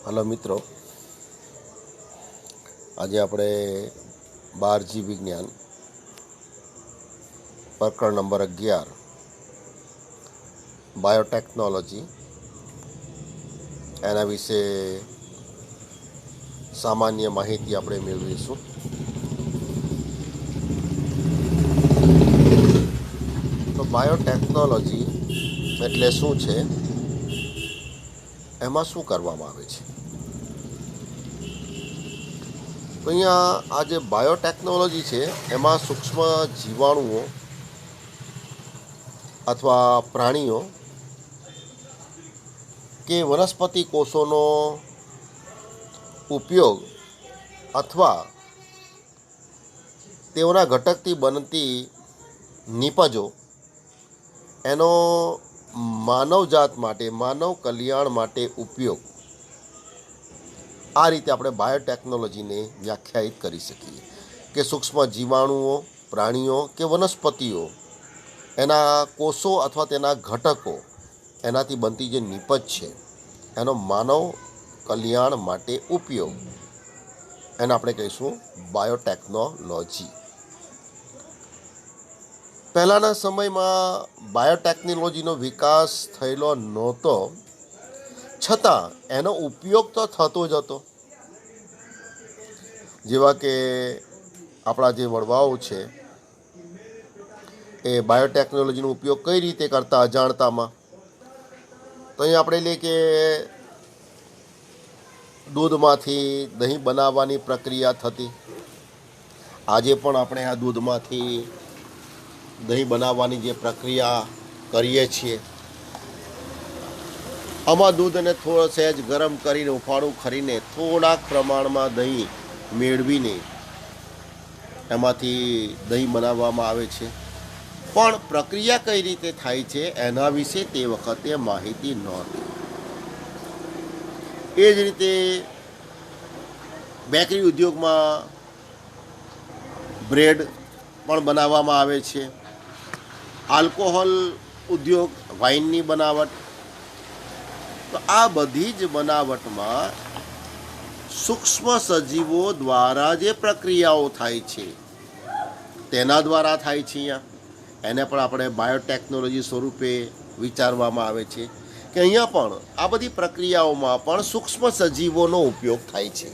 Hello મિત્રો, આજે આપણે 12G વિજ્ઞાન પ્રકરણ નંબર 11 બાયોટેકનોલોજી એના વિશે સામાન્ય માહિતી આપણે મેળવીશું. તો બાયોટેકનોલોજી એટલે શું છે, એમાં શું કરવામાં આવે છે? તો અહીંયા આ જે બાયોટેકનોલોજી છે એમાં સૂક્ષ્મ જીવાણુઓ અથવા પ્રાણીઓ કે વનસ્પતિ કોષોનો ઉપયોગ અથવા તેઓના ઘટકથી બનતી નિપજો એનો માનવજાત માટે, માનવ કલ્યાણ માટે ઉપયોગ, આ રીતે આપણે બાયોટેકનોલોજીને વ્યાખ્યાયિત કરી શકીએ કે સૂક્ષ્મ જીવાણુઓ, પ્રાણીઓ કે વનસ્પતિઓ, એના કોષો અથવા તેના ઘટકો, એનાથી બનતી જે નિપજ છે એનો માનવ કલ્યાણ માટે ઉપયોગ, એને આપણે કહીશું બાયોટેકનોલોજી. પહેલાંના સમયમાં બાયોટેકનોલોજીનો વિકાસ થયેલો નહોતો, છતાં એનો ઉપયોગ તો થતો જ હતો. જેવા કે આપણા જે વડવાઓ છે એ બાયોટેકનોલોજીનો ઉપયોગ કઈ રીતે કરતા અજાણતામાં. તો અહીં આપણે લઈએ કે દૂધમાંથી દહીં બનાવવાની પ્રક્રિયા થતી. આજે પણ આપણે આ દૂધમાંથી દહીં બનાવવાની જે પ્રક્રિયા કરીએ છીએ, આમાં દૂધને થોડો સહેજ ગરમ કરીને ઉફાળું કરીને થોડાક પ્રમાણમાં દહીં મેળવીને એમાંથી દહીં બનાવવામાં આવે છે. પણ પ્રક્રિયા કઈ રીતે થાય છે એના વિશે તે વખતે માહિતી નહોતી. એ જ રીતે બેકરી ઉદ્યોગમાં બ્રેડ પણ બનાવવામાં આવે છે. આલ્કોહોલ ઉદ્યોગ, વાઇનની બનાવટ, તો આ બધી જ બનાવટમાં સૂક્ષ્મ સજીવો દ્વારા જે પ્રક્રિયાઓ થાય છે તેના દ્વારા થાય છે. અહીંયા એને પણ આપણે બાયોટેકનોલોજી સ્વરૂપે વિચારવામાં આવે છે કે અહીંયા પણ આ બધી પ્રક્રિયાઓમાં પણ સૂક્ષ્મ સજીવોનો ઉપયોગ થાય છે.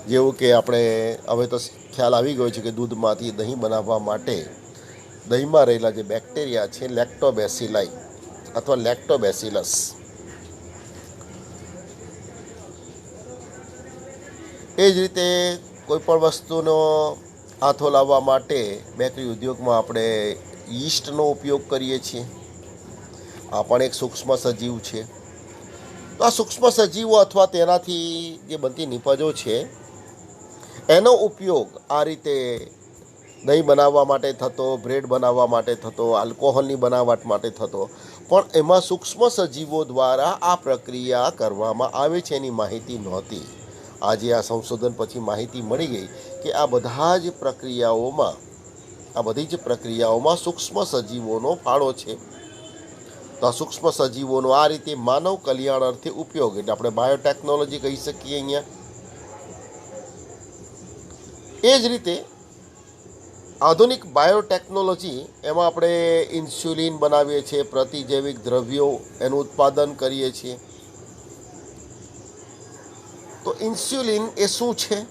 જેવું કે આપણે હવે તો ખ્યાલ આવી ગયો છે કે દૂધમાંથી દહીં બનાવવા માટે દહીંમાં રહેલા જે બેક્ટેરિયા છે, લેક્ટોબેસિલાઈ અથવા લેક્ટોબેસિલસ, એ જ રીતે કોઈપણ વસ્તુનો આથો લાવવા માટે બેકરી ઉદ્યોગમાં આપણે યીસ્ટનો ઉપયોગ કરીએ છીએ. આ પણ એક સૂક્ષ્મ સજીવ છે. તો આ સૂક્ષ્મ સજીવો અથવા તેનાથી જે બનતી નિપજો છે એનો ઉપયોગ આ રીતે દહીં બનાવવા માટે થતો, બ્રેડ બનાવવા માટે થતો, આલ્કોહોલની બનાવટ માટે થતો, પણ એમાં સૂક્ષ્મ સજીવો દ્વારા આ પ્રક્રિયા કરવામાં આવે છે એની માહિતી નહોતી. આજે આ સંશોધન પછી માહિતી મળી ગઈ કે આ બધી જ પ્રક્રિયાઓમાં સૂક્ષ્મ સજીવોનો ફાળો છે. તો આ સૂક્ષ્મ સજીવોનો આ રીતે માનવ કલ્યાણ અર્થે ઉપયોગ, એટલે આપણે બાયોટેકનોલોજી કહી શકીએ અહીંયા. એ જ રીતે આધુનિક બાયોટેકનોલોજી, એમાં આપણે ઇન્સ્યુલિન બનાવીએ છીએ, પ્રતિજૈવિક દ્રવ્યો એનું ઉત્પાદન કરીએ છીએ. તો ઇન્સ્યુલિન એ શું છે?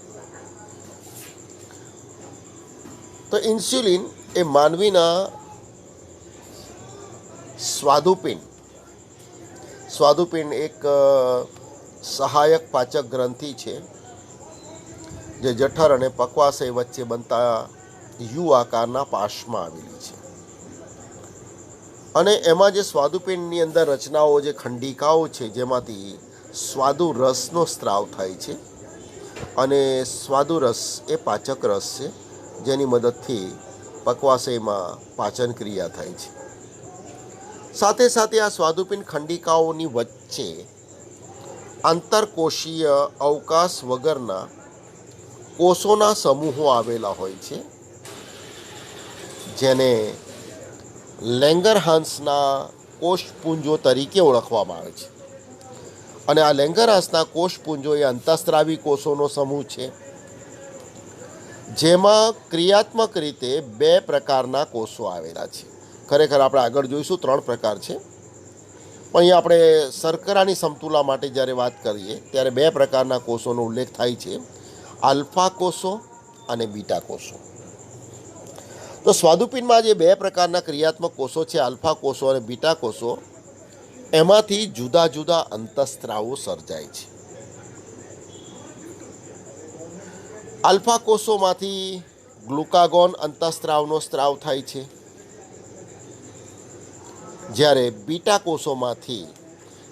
તો ઇન્સ્યુલિન એ માનવીના સ્વાદુપિંડ એક સહાયક પાચક ગ્રંથિ છે જે જઠર અને પક્વાશય વચ્ચે બનતા યુ આકારના પાશમાં આવેલી છે. અને એમાં જે સ્વાદુપિંડની અંદર રચનાઓ, જે ખંડિકાઓ છે, જેમાંથી સ્વાદુ રસનો સ્ત્રાવ થાય છે. અને સ્વાદુ રસ એ પાચક રસ છે જેની મદદથી પક્વાશયમાં પાચન ક્રિયા થાય છે. સાથે સાથે આ સ્વાદુપિંડ ખંડિકાઓની વચ્ચે આંતરકોષીય અવકાશ વગરના કોષોના સમૂહો આવેલા હોય છે, જેને લેંગરહાન્સના કોષપુંજો તરીકે ઓળખવામાં આવે છે. અને આ લેંગરહાંસના કોષપુંજો એ અંતઃસ્ત્રાવી કોષોનો સમૂહ છે, જેમાં ક્રિયાત્મક રીતે 2 પ્રકારના કોષો આવેલા છે. ખરેખર આપણે આગળ જોઈશું 3 પ્રકાર છે, પણ અહીંયા આપણે શર્કરાની સમતુલા માટે જ્યારે વાત કરીએ ત્યારે 2 પ્રકારના કોષોનો ઉલ્લેખ થાય છે, આલ્ફા કોષો અને બીટા કોષો. તો સ્વાદુપિંડમાં જે 2 પ્રકારના ક્રિયાત્મક કોષો છે, આલ્ફા કોષો અને બીટા કોષો, એમાંથી જુદા જુદા અંતઃસ્ત્રાવો સર્જાય છે. આલ્ફા કોષોમાંથી ગ્લુકાગોન અંતઃસ્ત્રાવનો સ્ત્રાવ થાય છે, જ્યારે બીટા કોષોમાંથી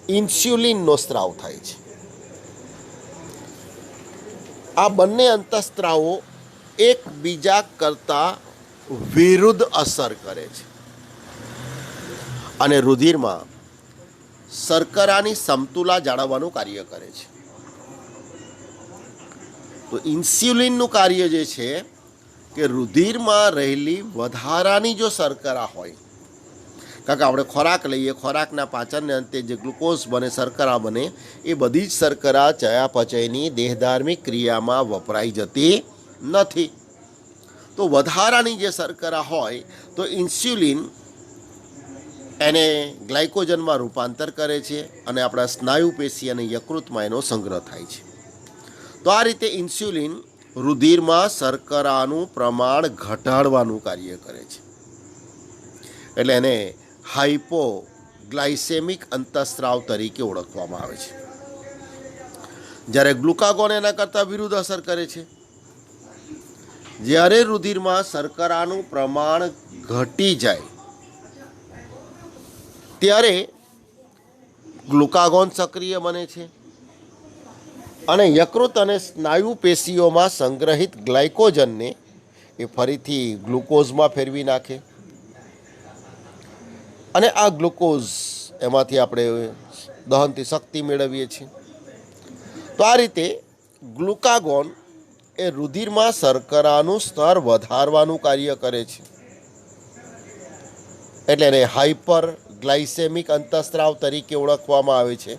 ઇન્સ્યુલિનનો સ્ત્રાવ થાય છે. આ બંને અંતઃસ્ત્રાવો એકબીજા કરતાં વિરુદ્ધ અસર કરે છે અને રુધિરમાં શર્કરાની સમતુલા જાળવવાનું કાર્ય કરે છે. તો ઇન્સ્યુલિનનું કાર્ય જે છે કે રુધિરમાં રહેલી વધારાની જો શર્કરા હોય, કારણ કે આપણે ખોરાક લઈએ, ખોરાકના પાચનને અંતે જે ગ્લુકોઝ બને, શર્કરા બને, એ બધી જ શર્કરા ચયાપચયની દેહધાર્મિક ક્રિયામાં વપરાઈ જતી નથી. તો વધારાની જે શર્કરા હોય તો ઇન્સ્યુલિન એને ગ્લાયકોજનમાં રૂપાંતર કરે છે અને આપણા સ્નાયુ પેશી અને યકૃતમાં એનો સંગ્રહ થાય છે. તો આ રીતે ઇન્સ્યુલિન રુધિરમાં શર્કરાનું પ્રમાણ ઘટાડવાનું કાર્ય કરે છે, એટલે એને હાઇપોગ્લાયસેમિક અંતઃસ્ત્રાવ તરીકે ઓળખવામાં આવે છે. જ્યારે ગ્લુકાગોન એના કરતાં વિરુદ્ધ અસર કરે છે. જ્યારે રુધિરમાં શર્કરાનું પ્રમાણ ઘટી જાય ત્યારે ગ્લુકાગોન સક્રિય બને છે અને યકૃત અને સ્નાયુ પેશીઓમાં સંગ્રહિત ગ્લાયકોજનને એ ફરીથી ગ્લુકોઝમાં ફેરવી નાખે અને આ ગ્લુકોઝ એમાંથી આપણે દહનથી શક્તિ મેળવીએ છીએ. તો આ રીતે ગ્લુકાગોન એ રુધિરમાં શર્કરાનું સ્તર વધારવાનું કાર્ય કરે છે, એટલે એને હાઇપર ગ્લાયસેમિક અંતઃસ્ત્રાવ તરીકે ઓળખવામાં આવે છે.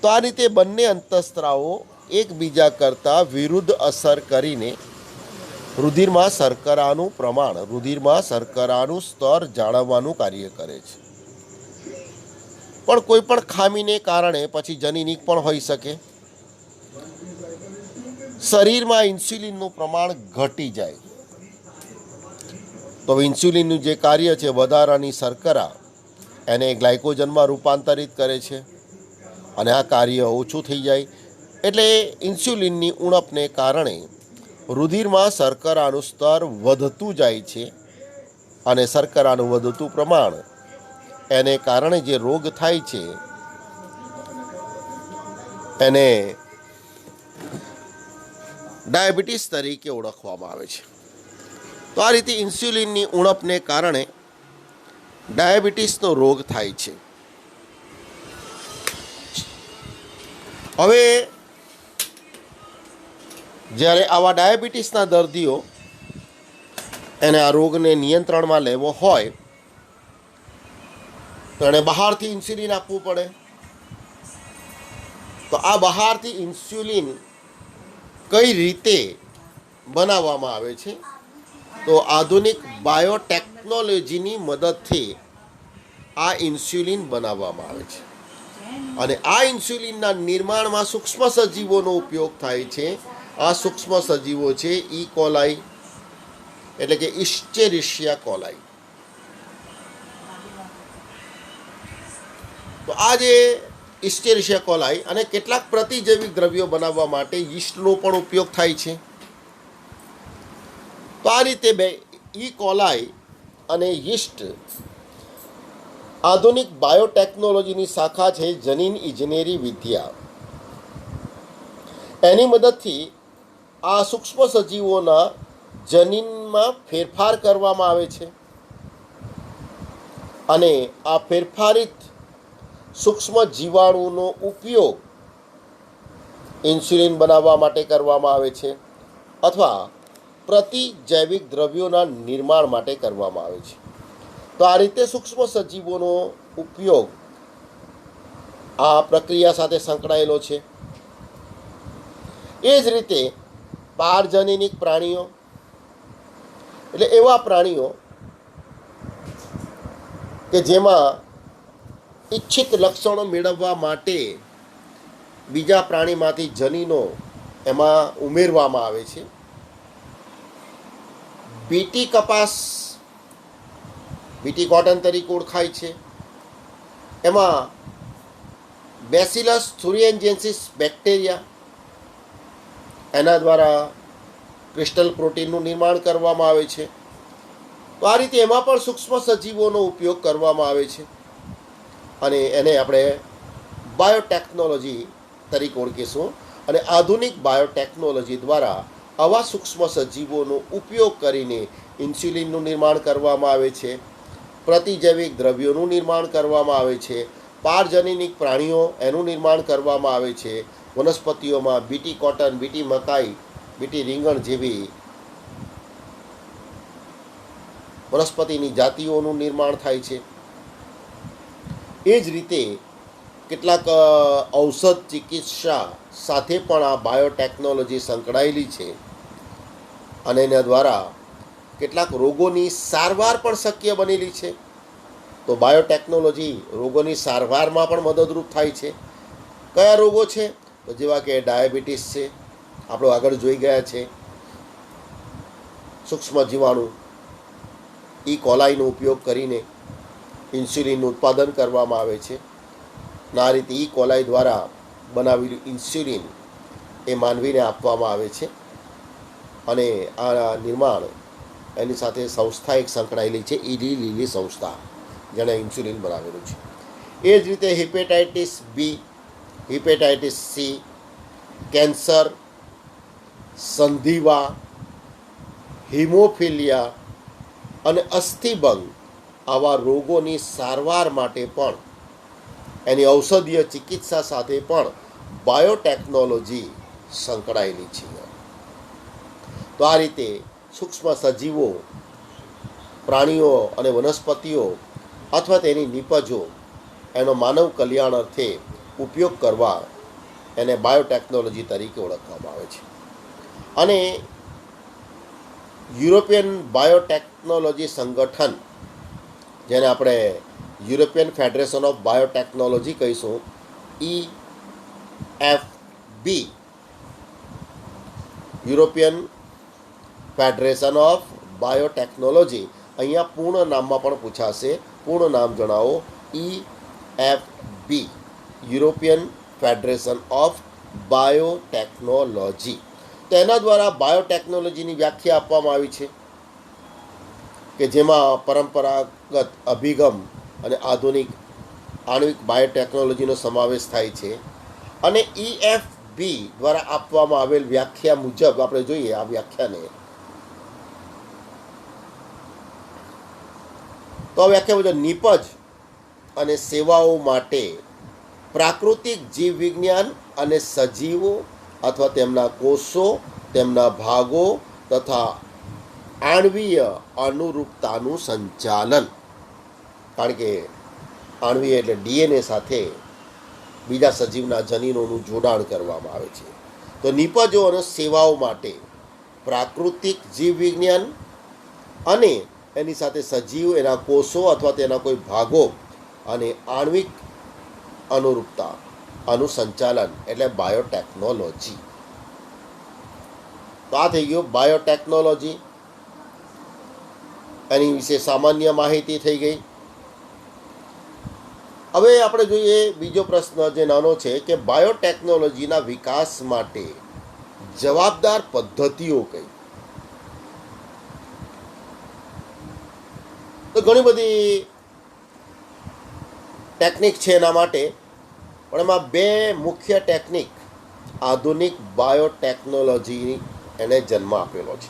તો આ રીતે બંને અંતઃસ્ત્રાવો એકબીજા કરતાં વિરુદ્ધ અસર કરીને રુધિરમાં શર્કરાનું પ્રમાણ, રુધિરમાં શર્કરાનું સ્તર જાળવવાનું કાર્ય કરે છે. પણ કોઈ પણ ખામીને કારણે પછી જનીનિક પણ હોઈ શકે. શરીરમાં ઇન્સ્યુલિનનું પ્રમાણ ઘટી જાય તો ઇન્સ્યુલિનનું જે કાર્ય છે, વધારાની શર્કરા એને ગ્લાયકોજનમાં રૂપાંતરિત કરે છે અને આ કાર્ય ઓછું થઈ જાય એટલે ઇન્સ્યુલિનની ઉણપને કારણે રુધિરમાં શર્કરાનું સ્તર વધતું જાય છે અને શર્કરાનું વધતું પ્રમાણ એને કારણે જે રોગ થાય છે એને ડાયાબિટીસ તરીકે ઓળખવામાં આવે છે. તો આ રીતે ઇન્સ્યુલિનની ઉણપને કારણે ડાયાબિટીસનો રોગ થાય છે. હવે જ્યારે આવા ડાયાબિટીસના દર્દીઓ એને આ રોગને નિયંત્રણમાં લેવો હોય તો એણે બહારથી ઇન્સ્યુલિન આપવું પડે. તો આ બહારથી ઇન્સ્યુલિન કઈ રીતે બનાવવામાં આવે છે? તો આધુનિક બાયોટેકનોલોજીની મદદથી આ ઇન્સ્યુલિન બનાવવામાં આવે છે અને આ ઇન્સ્યુલિનના નિર્માણમાં સૂક્ષ્મ સજીવોનો ઉપયોગ થાય છે. આ સૂક્ષ્મ સજીવો છે ઈ કોલાઈ, એટલે કે ઇસ્ચેરિશિયા કોલાઈ. તો આ જે ઇસ્ચેરિશિયા કોલાઈ અને કેટલાક પ્રતિજૈવિક દ્રવ્યો બનાવવા માટે યીસ્ટનો પણ ઉપયોગ થાય છે. તો આ રીતે બે ઈ કોલાઈ અને યીસ્ટ આધુનિક બાયોટેકનોલોજીની શાખા છે, જનીન ઇજનેરી વિદ્યા. એની મદદથી આ સૂક્ષ્મ સજીવોના જનીનમાં ફેરફાર કરવામાં આવે છે અને આ ફેરફારિત સૂક્ષ્મ જીવાણુનો ઉપયોગ ઇન્સ્યુલિન બનાવવા માટે કરવામાં આવે છે અથવા પ્રતિજૈવિક દ્રવ્યોના નિર્માણ માટે કરવામાં આવે છે. તો આ રીતે સૂક્ષ્મ સજીવોનો ઉપયોગ આ પ્રક્રિયા સાથે સંકળાયેલો છે. એ જ રીતે પારજનીનિક પ્રાણીઓ એટલે એવા પ્રાણીઓ કે જેમાં ઈચ્છિત લક્ષણો મેળવવા માટે બીજા પ્રાણીમાંથી જનીનો એમાં ઉમેરવામાં આવે છે. બીટી કપાસ, બીટી કોટન તરીકે ઓળખાય છે. એમાં બેસિલસ થુરિન્જેન્સિસ બેક્ટેરિયા એના દ્વારા ક્રિસ્ટલ પ્રોટીનનું નિર્માણ કરવામાં આવે છે. તો આ રીતે એમાં પણ સૂક્ષ્મ સજીવોનો ઉપયોગ કરવામાં આવે છે અને એને આપણે બાયોટેકનોલોજી તરીકે ઓળખીશું. અને આધુનિક બાયોટેકનોલોજી દ્વારા આવા સૂક્ષ્મ સજીવોનો ઉપયોગ કરીને ઇન્સ્યુલિનનું નિર્માણ કરવામાં આવે છે, પ્રતિજૈવિક દ્રવ્યોનું નિર્માણ કરવામાં આવે છે, પારજનીનિક પ્રાણીઓ એનું નિર્માણ કરવામાં આવે છે, વનસ્પતિઓમાં બીટી કોટન, બીટી મકાઈ, બીટી રીંગણ જેવી વનસ્પતિની જાતિઓનું નિર્માણ થાય છે. એ જ રીતે કેટલાક ઔષધ ચિકિત્સા સાથે પણ આ બાયોટેકનોલોજી સંકળાયેલી છે અને એના દ્વારા કેટલાક રોગોની સારવાર પણ શક્ય બનેલી છે. તો બાયોટેકનોલોજી રોગોની સારવારમાં પણ મદદરૂપ થાય છે. કયા રોગો છે? તો જેવા કે ડાયાબિટીસ છે, આપણો આગળ જોઈ ગયા છે, સૂક્ષ્મ જીવાણુ ઈ કોલાઈનો ઉપયોગ કરીને ઇન્સ્યુલિનનું ઉત્પાદન કરવામાં આવે છે. આ રીતે ઈ કોલાઈ દ્વારા બનાવેલું ઇન્સ્યુલિન એ માનવીને આપવામાં આવે છે અને આ નિર્માણ એની સાથે સંસ્થા એક સંકળાયેલી છે, ઈલી લીલી સંસ્થા, જેણે ઇન્સ્યુલિન બનાવેલું છે. એ જ રીતે hepatitis B, hepatitis C, cancer, સંધિવા, હિમોફિલિયા અને અસ્થિભંગ આવા રોગોની સારવાર માટે પણ એની ઔષધીય ચિકિત્સા સાથે પણ બાયોટેકનોલોજી સંકળાયેલી છે. તો આ રીતે સૂક્ષ્મ સજીવો, પ્રાણીઓ અને વનસ્પતિઓ અથવા તેની નિપજો એનો માનવ કલ્યાણ અર્થે ઉપયોગ કરવા એને બાયોટેકનોલોજી તરીકે ઓળખવામાં આવે છે. અને યુરોપિયન બાયોટેકનોલોજી સંગઠન, જેને આપણે યુરોપિયન ફેડરેશન ઓફ બાયોટેકનોલોજી કહીશું, EFB, European federation of biotechnology, અહીંયા પૂર્ણ નામમાં પણ પૂછાશે. પૂર્ણ નામ જણાવો. EFB, European federation of biotechnology. તો એના દ્વારા બાયોટેકનોલોજીની વ્યાખ્યા આપવામાં આવી છે કે જેમાં પરંપરાગત અભિગમ અને આધુનિક આણ્વિક બાયોટેકનોલોજીનો સમાવેશ થાય છે. અને EFB દ્વારા આપવામાં આવેલ વ્યાખ્યા મુજબ આપણે જોઈએ આ વ્યાખ્યાને, તો આ વ્યાખ્યા મુજબ નિપજ અને સેવાઓ માટે પ્રાકૃતિક જીવ વિજ્ઞાન અને સજીવો અથવા તેમના કોષો, તેમના ભાગો તથા આણ્વીય અનુરૂપતાનું સંચાલન. કારણ કે આણ્વીય એટલે DNA સાથે બીજા સજીવના જનીનોનું જોડાણ કરવામાં આવે છે. તો નિપજો અને સેવાઓ માટે પ્રાકૃતિક જીવ વિજ્ઞાન અને એની સાથે સજીવ, એના કોષો અથવા તેના કોઈ ભાગો અને આણ્વિક અનુરૂપતા આનું સંચાલન એટલે બાયોટેકનોલોજી. તો આ થઈ ગયું બાયોટેકનોલોજી, એની વિશે સામાન્ય માહિતી થઈ ગઈ. હવે આપણે જોઈએ બીજો પ્રશ્ન જે નાનો છે કે બાયોટેકનોલોજીના વિકાસ માટે જવાબદાર પદ્ધતિઓ કઈ? તો ઘણી બધી ટેકનિક છે એના માટે, પણ એમાં બે મુખ્ય ટેકનિક આધુનિક બાયોટેકનોલોજી એને જન્મ આપેલો છે.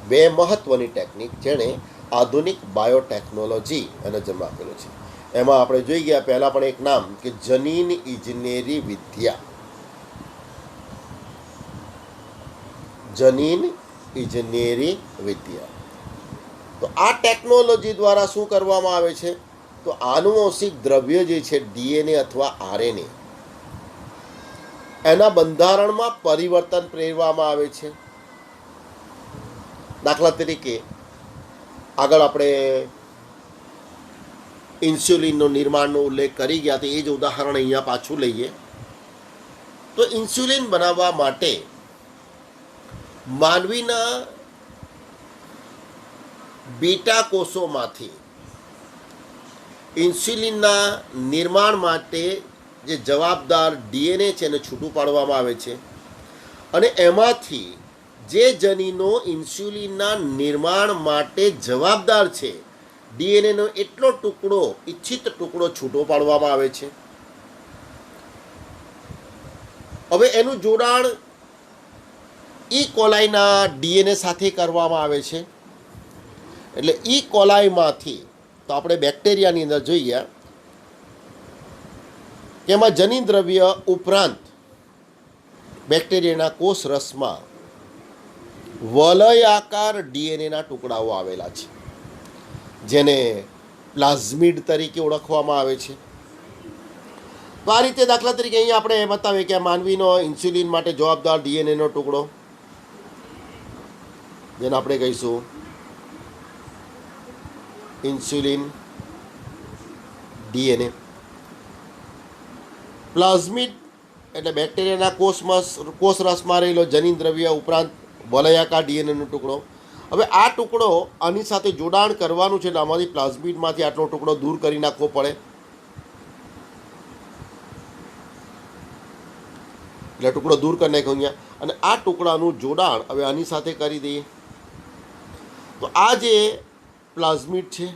બે મહત્ત્વની ટેકનિક જેણે આધુનિક બાયોટેકનોલોજી એને જન્મ આપેલો છે. એમાં આપણે જોઈ ગયા પહેલાં પણ એક નામ કે જનીન ઇજનેરી વિદ્યા. જનીન ઇજનેરી વિદ્યા. તો આ ટેકનોલોજી દ્વારા શું કરવામાં આવે છે? તો તો આનુવંશિક દ્રવ્ય જે છે ડીએનએ અથવા આરએનએ એના બંધારણમાં પરિવર્તન પ્રેરવામાં આવે છે. દાખલા તરીકે આગળ આપણે ઇન્સ્યુલિનનો નિર્માણનો ઉલ્લેખ કરી ગયા, તો એ જ ઉદાહરણ અહીંયા પાછું લઈએ. તો ઇન્સ્યુલિન બનાવવા માટે માનવીના બીટા કોષોમાંથી ઇન્સ્યુલિનના નિર્માણ માટે જે જવાબદાર ડીએનએ છે એને છૂટું પાડવામાં આવે છે, અને એમાંથી જે જનીનો ઇન્સ્યુલિનના નિર્માણ માટે જવાબદાર છે ડીએનએનો એટલો ટુકડો, ઇચ્છિત ટુકડો છૂટો પાડવામાં આવે છે. હવે એનું જોડાણ ઈ કોલાઈના ડીએનએ સાથે કરવામાં આવે છે. એટલે ઈ કોલાઈમાંથી, તો આપણે બેક્ટેરિયાની અંદર જોઈએ કે એમાં જનીન દ્રવ્ય ઉપરાંત બેક્ટેરિયાના કોષ રસમાં વલયાકાર ડીએનએના ટુકડાઓ આવેલા છે, જેને પ્લાઝમિડ તરીકે ઓળખવામાં આવે છે. તો આ રીતે દાખલા તરીકે અહીંયા આપણે બતાવીએ કે માનવીનો ઇન્સ્યુલિન માટે જવાબદાર ડીએનએનો ટુકડો, જેને આપણે કહીશું ઇન્સ્યુલિન ડીએનએ. પ્લાઝમિડ એટલે બેક્ટેરિયાના કોષ રસમાં રહેલો જનીન દ્રવ્ય ઉપરાંત વલયાકાર ડીએનએનો ટુકડો. હવે આ ટુકડો આની સાથે જોડાણ કરવાનું છે, એટલે આમાંથી પ્લાઝમિડમાંથી આટલો ટુકડો દૂર કરી નાખવો પડે. એટલે ટુકડો દૂર કરી નાખ્યો અહીંયા, અને આ ટુકડાનું જોડાણ હવે આની સાથે કરી દઈએ. તો આ જે પ્લાઝમિડ છે,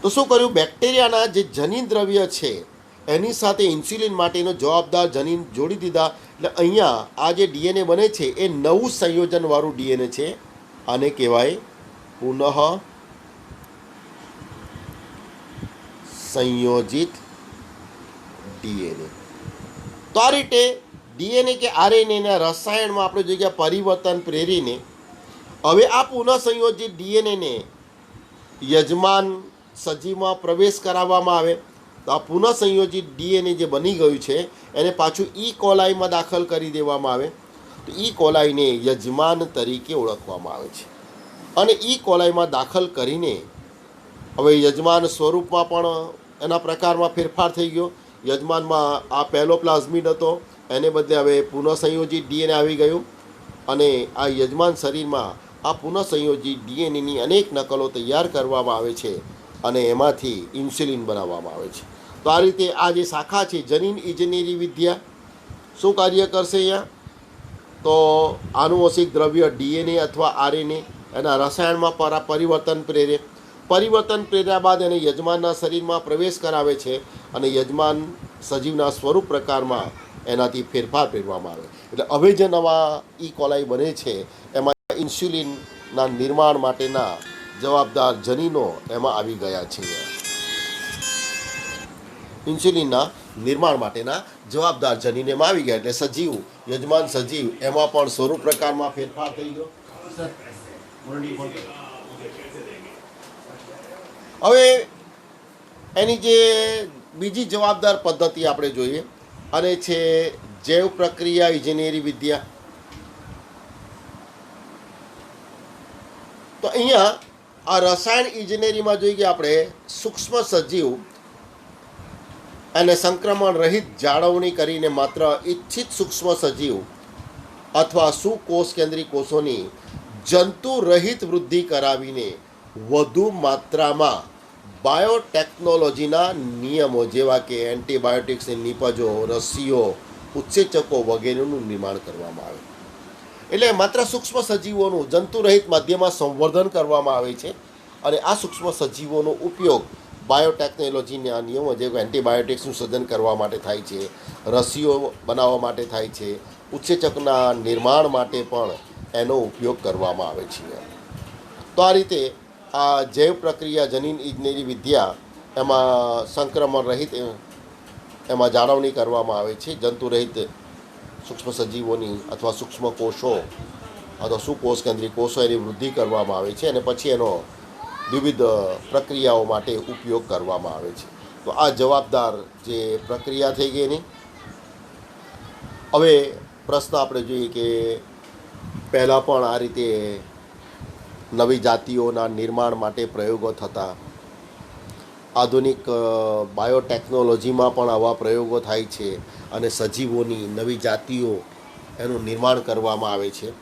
તો શું કર્યું, બેક્ટેરિયાના જે જનીન દ્રવ્ય છે એની સાથે ઇન્સ્યુલિન માટેનો જવાબદાર જનીન જોડી દીધા. એટલે અહીંયા આ જે ડીએનએ બને છે એ નવું સંયોજનવાળું ડીએનએ છે. આને કહેવાય પુનઃ સંયોજિત ડીએનએ. તો આ રીતે ડીએનએ કે આરએનએના રસાયણમાં આપણે જોઈએ કે પરિવર્તન પ્રેરીને હવે આ પુનઃ સંયોજિત ડીએનએને યજમાન સજીવમાં પ્રવેશ કરાવવામાં આવે. તો આ પુનઃ સંયોજિત ડીએનએ જે બની ગયું છે એને પાછું ઈ કોલાઈમાં દાખલ કરી દેવામાં આવે. તો ઈ કોલાઈને યજમાન તરીકે ઓળખવામાં આવે છે, અને ઈ કોલાઈમાં દાખલ કરીને હવે યજમાન સ્વરૂપમાં પણ એના પ્રકારમાં ફેરફાર થઈ ગયો. યજમાનમાં આ પહેલો પ્લાઝમિડ હતો, એને બદલે હવે પુનઃ સંયોજિત ડીએનએ આવી ગયું, અને આ યજમાન શરીરમાં આ પુનઃ સંયોજિત ડીએનએની અનેક નકલો તૈયાર કરવામાં આવે છે, અને એમાંથી ઇન્સ્યુલિન બનાવવામાં આવે છે. તો આ રીતે આ જે શાખા છે જનીન ઇજનેરી વિદ્યા શું કાર્ય કરશે અહીંયા, તો આનુવંશિક દ્રવ્ય ડીએનએ અથવા આરએનએ એના રસાયણમાં પરિવર્તન પ્રેરે. પરિવર્તન પ્રેર્યા બાદ એને યજમાનના શરીરમાં પ્રવેશ કરાવે છે, અને યજમાન સજીવના સ્વરૂપ પ્રકારમાં એનાથી ફેરફાર કરવામાં આવે. એટલે હવે જે નવા ઈ કોલાઈ બને છે એમાં ઇન્સ્યુલિનના નિર્માણ માટેના જવાબદાર જનીનો એમાં આવી ગયા છે. ઇન્સ્યુલિનના નિર્માણ માટેના જવાબદાર જનીન એમાં આવી ગયા, એટલે સજીવ, યજમાન સજીવ એમાં પણ સ્વરૂપ પ્રકારમાં ફેરફાર થઈ ગયો. હવે એની જે બીજી જવાબદાર પદ્ધતિ આપણે જોઈએ, અને છે જૈવ પ્રક્રિયા ઇજનેરી વિદ્યા. તો અહીંયા આ રસાયણ ઇજનેરીમાં જોઈએ આપણે સૂક્ષ્મ સજીવ અને સંક્રમણ રહિત જાળવણી કરીને માત્ર ઇચ્છિત સૂક્ષ્મ સજીવ અથવા સુકોષ કેન્દ્રી કોષોની જંતુ રહિત વૃદ્ધિ કરાવીને વધુ માત્રામાં બાયોટેકનોલોજીના નિયમો જેવા કે એન્ટીબાયોટિક્સની નિપજો, રસીઓ, ઉત્સેચકો વગેરેનું નિર્માણ કરવામાં આવે. એટલે માત્ર સૂક્ષ્મ સજીવોનું જંતુરહિત માધ્યમમાં સંવર્ધન કરવામાં આવે છે, અને આ સૂક્ષ્મ સજીવોનો ઉપયોગ બાયોટેકનોલોજીના નિયમો જેવા કે એન્ટીબાયોટિક્સનું સર્જન કરવા માટે થાય છે, રસીઓ બનાવવા માટે થાય છે, ઉત્સેચકના નિર્માણ માટે પણ એનો ઉપયોગ કરવામાં આવે છે. તો આ રીતે આ જૈવ પ્રક્રિયા જનીન ઇજનેરી વિદ્યા એમાં સંક્રમણ રહિત એમાં જાળવણી કરવામાં આવે છે. જંતુરહિત સૂક્ષ્મ સજીવોની અથવા સૂક્ષ્મ કોષો અથવા સુકોષ કેન્દ્રી કોષો એની વૃદ્ધિ કરવામાં આવે છે, અને પછી એનો વિવિધ પ્રક્રિયાઓ માટે ઉપયોગ કરવામાં આવે છે. તો આ જવાબદાર જે પ્રક્રિયા થઈ ગઈ એની. હવે પ્રશ્ન આપણે જોઈએ કે પહેલાં પણ આ રીતે નવી જાતિઓના નિર્માણ માટે પ્રયોગો થતા. આધુનિક બાયોટેકનોલોજીમાં પણ આવા પ્રયોગો થાય છે અને સજીવોની નવી જાતિઓ એનું નિર્માણ કરવામાં આવે છે.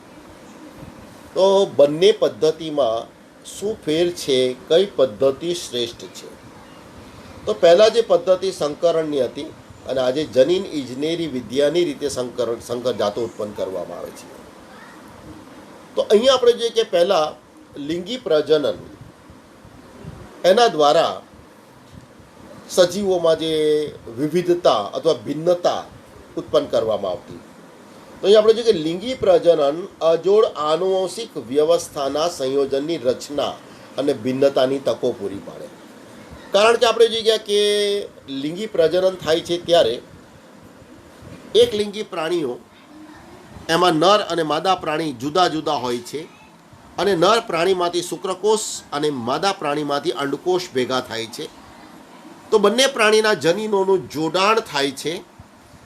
તો બંને પદ્ધતિમાં શું ફેર છે, કઈ પદ્ધતિ શ્રેષ્ઠ છે? તો પહેલાં જે પદ્ધતિ સંકરણની હતી અને આજે જનીન ઇજનેરી વિદ્યાની રીતે સંકર જાતો ઉત્પન્ન કરવામાં આવે છે. તો અહીંયા આપણે જોઈએ કે પહેલાં લિંગી પ્રજનન, એના દ્વારા સજીવોમાં જે વિવિધતા અથવા ભિન્નતા ઉત્પન્ન કરવામાં આવતી. તો અહીં આપણે જોઈએ કે લિંગી પ્રજનન અજોડ આનુવંશિક વ્યવસ્થાના સંયોજનની રચના અને ભિન્નતાની તકો પૂરી પાડે. કારણ કે આપણે જોઈએ કે લિંગી પ્રજનન થાય છે ત્યારે એક લિંગી પ્રાણીઓ, એમાં નર અને માદા પ્રાણી જુદા જુદા હોય છે અને નર પ્રાણીમાંથી શુક્રકોષ અને માદા પ્રાણીમાંથી અંડકોષ ભેગા થાય છે. તો બંને પ્રાણીના જનીનોનું જોડાણ થાય છે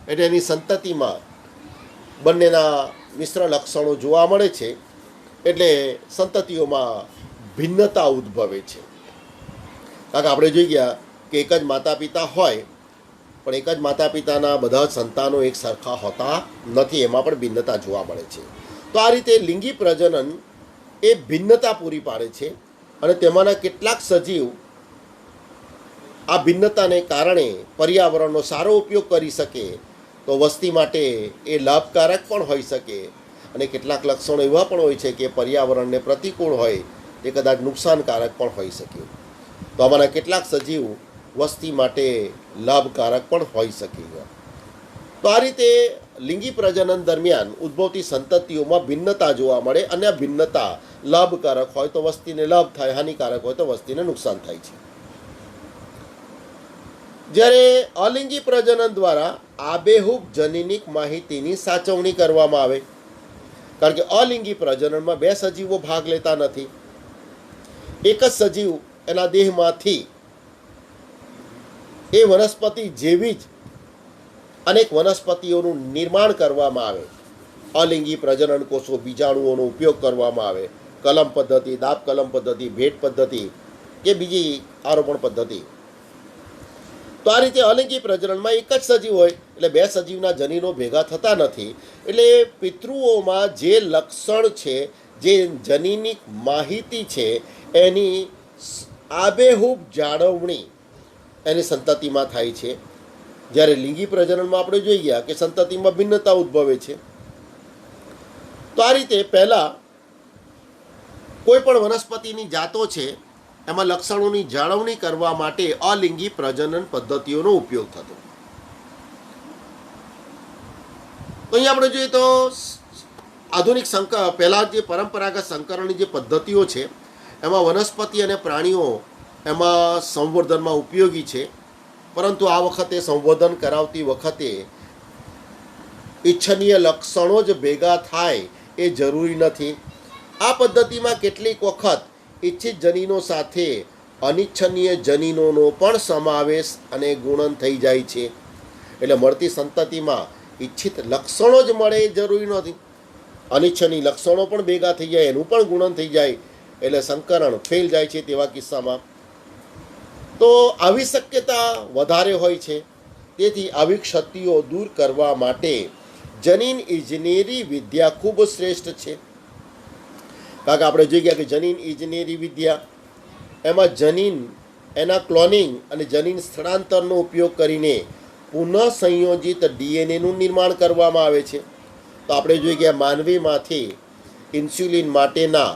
એટલે એની સંતતિમાં બંનેના મિશ્ર લક્ષણો જોવા મળે છે એટલે સંતતિઓમાં ભિન્નતા ઉદ્ભવે છે. કારણ કે આપણે જોઈ ગયા કે એક જ માતા પિતા હોય પણ એક જ માતા પિતાના બધા સંતાનો એક સરખા હોતા નથી, એમાં પણ ભિન્નતા જોવા મળે છે. તો આ રીતે લિંગી પ્રજનન એ ભિન્નતા પૂરી પાડે છે અને તેમાંના કેટલાક સજીવ આ ભિન્નતાને કારણે પર્યાવરણનો સારો ઉપયોગ કરી શકે તો વસ્તી માટે એ લાભકારક પણ હોઈ શકે અને કેટલાક લક્ષણો એવા પણ હોય છે કે પર્યાવરણને પ્રતિકૂળ હોય તે કદાચ નુકસાનકારક પણ હોઈ શકે. તો આમાંના કેટલાક સજીવ વસ્તી માટે લાભકારક પણ હોઈ શકે. તો આ રીતે લિંગી પ્રજનન દરમિયાન ઉદ્ભવતી સંતતિઓમાં ભિન્નતા જોવા મળે અને આ ભિન્નતા લાભકારક હોય તો વસ્તીને લાભ થાય, હાનિકારક હોય તો વસ્તીને નુકસાન થાય છે. જ્યારે અલિંગી પ્રજનન દ્વારા આબેહૂબ જનીનિક માહિતીની સાચવણી કરવામાં આવે. કારણ કે અલિંગી પ્રજનનમાં બે સજીવો ભાગ લેતા નથી. એક જ સજીવ એના દેહમાંથી એ વનસ્પતિ જેવી જ અનેક વનસ્પતિઓનું નિર્માણ કરવામાં આવે. અલિંગી પ્રજનન કોષો બીજાણુઓનો ઉપયોગ કરવામાં આવે. કલમ પદ્ધતિ, દાબ કલમ પદ્ધતિ, ભેટ પદ્ધતિ કે બીજી આરોપણ પદ્ધતિ. તો આ રીતે અલિંગી પ્રજનનમાં એક જ સજીવ હોય એટલે બે સજીવના જનીનો ભેગા થતા નથી. એટલે પિતૃઓમાં જે લક્ષણ છે, જે જનીનિક માહિતી છે, એની આબેહૂબ જાળવણી એની સંતતિમાં થાય છે. જ્યારે લિંગી પ્રજનનમાં આપણે જોઈ ગયા કે સંતતિમાં ભિન્નતા ઉદ્ભવે છે. તો આ રીતે પહેલાં કોઈ પણ વનસ્પતિની જાતો છે એમાં લક્ષણોની જાળવણી કરવા માટે અલિંગી પ્રજનન પદ્ધતિઓનો ઉપયોગ થતો. તો અહીંયા આપણે જોઈએ તો આધુનિક પહેલાં જે પરંપરાગત સંકરણની જે પદ્ધતિઓ છે એમાં વનસ્પતિ અને પ્રાણીઓ એમાં સંવર્ધનમાં ઉપયોગી છે, પરંતુ આ વખતે સંવર્ધન કરાવતી વખતે ઈચ્છનીય લક્ષણો જ ભેગા થાય એ જરૂરી નથી. આ પદ્ધતિમાં કેટલીક વખત ઇચ્છિત જનીનો સાથે અનિચ્છનીય જનીનોનો પણ સમાવેશ અને ગુણન થઈ જાય છે. એટલે મળતી સંતતિમાં ઈચ્છિત લક્ષણો જ મળે એ જરૂરી નથી, અનિચ્છનીય લક્ષણો પણ ભેગા થઈ જાય, એનું પણ ગુણન થઈ જાય એટલે સંકરણ ફેલ જાય છે. તેવા કિસ્સામાં તો આવી શક્યતા વધારે હોય છે. તેથી આવી ક્ષતિઓ દૂર કરવા માટે જનીન ઇજનેરી વિદ્યા ખૂબ શ્રેષ્ઠ છે. કારણ કે આપણે જોઈ ગયા કે જનીન ઇજનેરી વિદ્યા એમાં જનીન, એના ક્લોનિંગ અને જનીન સ્થળાંતરનો ઉપયોગ કરીને પુનઃ સંયોજિત ડીએનએનું નિર્માણ કરવામાં આવે છે. તો આપણે જોઈ ગયા માનવીમાંથી ઇન્સ્યુલિન માટેના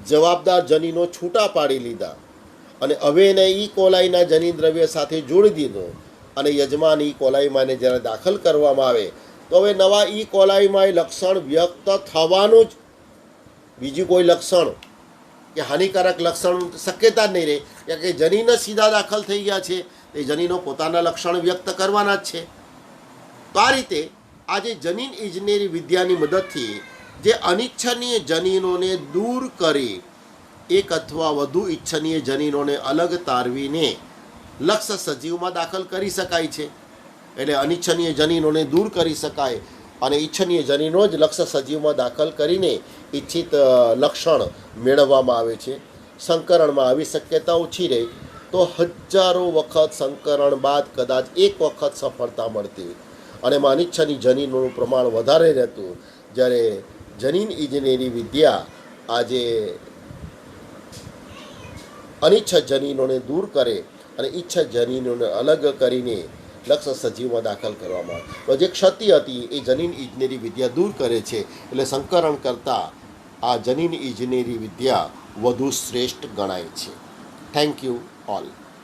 જવાબદાર જનીનો છૂટા પાડી લીધા અને હવે એને ઈ કોલાઈના જનીન દ્રવ્ય સાથે જોડી દીધો અને યજમાન ઈ કોલાઈમાં એને જ્યારે દાખલ કરવામાં આવે તો હવે નવા ઈ કોલાઈમાં એ લક્ષણ વ્યક્ત થવાનું જ, બીજું કોઈ લક્ષણ કે હાનિકારક લક્ષણ શક્યતા જ નહીં રહે. કારણ કે જનીન જ સીધા દાખલ થઈ ગયા છે, એ જનીનો પોતાના લક્ષણ વ્યક્ત કરવાના જ છે. તો આ રીતે આજે જનીન ઇજનેરી વિદ્યાની મદદથી જે અનિચ્છનીય જનીનોને દૂર કરી એક અથવા વધુ ઈચ્છનીય જનીનોને અલગ તારવીને લક્ષ સજીવમાં દાખલ કરી શકાય છે. એટલે અનિચ્છનીય જનીનોને દૂર કરી શકાય અને ઈચ્છનીય જનીનો જ લક્ષ સજીવમાં દાખલ કરીને ઈચ્છિત લક્ષણ મેળવવામાં આવે છે. સંકરણમાં આવી શક્યતા ઓછી રહે તો હજારો વખત સંકરણ બાદ કદાચ એક વખત સફળતા મળતી અને એમાં અનિચ્છનીય જનીનોનું પ્રમાણ વધારે રહેતું. જ્યારે જનીન ઇજનેરી વિદ્યા આજે અનિચ્છક જનીનોને દૂર કરે અને ઈચ્છક જનીનોને અલગ કરીને લક્ષ સજીવમાં દાખલ કરવામાં આવે. તો જે ક્ષતિ હતી એ જનીન ઇજનેરી વિદ્યા દૂર કરે છે. એટલે સંકરણ કરતાં આ જનીન ઇજનેરી વિદ્યા વધુ શ્રેષ્ઠ ગણાય છે. Thank you all.